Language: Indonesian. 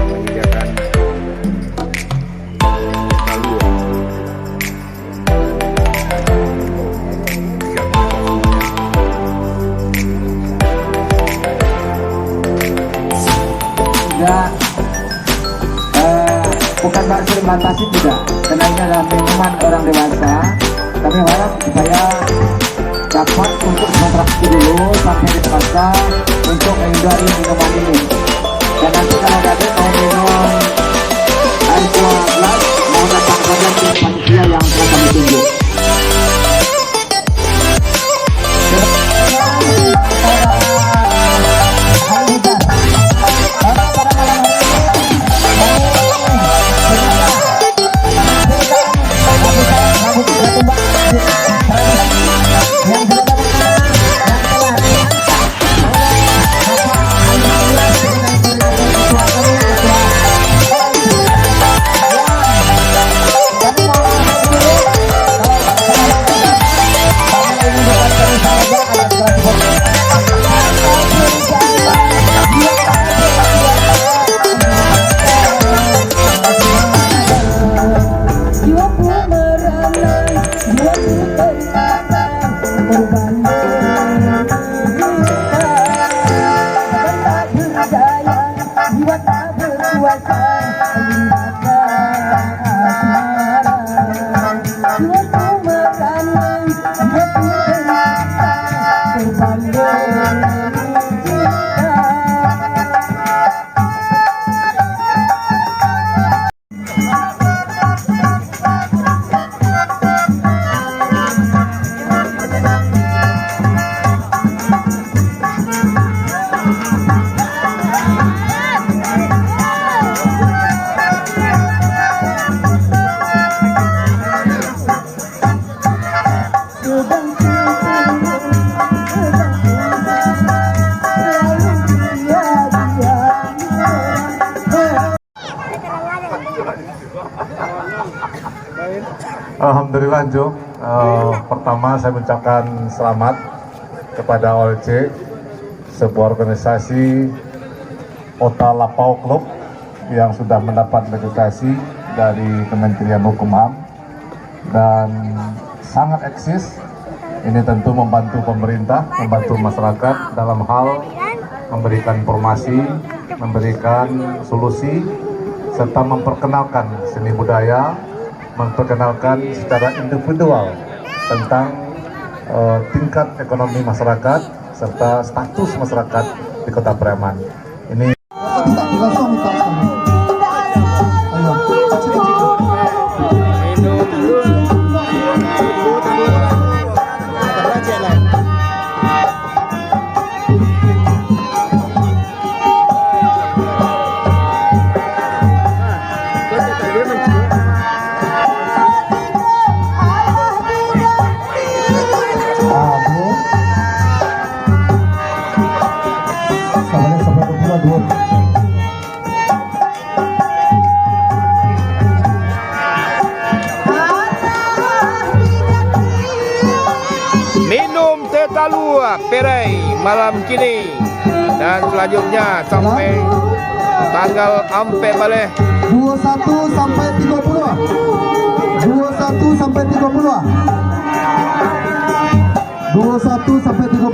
menyediakan lalu tidak bukan berarti membatasi, tidak, karena ini adalah minuman orang dewasa. Kami harap supaya dapat untuk kontraksi dulu sampai di pasar untuk menghindari minuman ini. Dan nanti kalau ada mau minum air buah gelas, mau datang saja ke panitia yang telah kami tunjuk. Alhamdulillah Jo, pertama saya mengucapkan selamat kepada OLC, sebuah organisasi Kota Lapau Club yang sudah mendapat registrasi dari Kementerian Hukum HAM dan sangat eksis. Ini tentu membantu pemerintah, membantu masyarakat dalam hal memberikan informasi, memberikan solusi, serta memperkenalkan seni budaya, memperkenalkan secara individual tentang tingkat ekonomi masyarakat serta status masyarakat di Kota Preman. Ini minum Tetalua Perai malam kini dan selanjutnya sampai tanggal ampe balik 21 sampai 30. 21 sampai 30. 21 sampai 30.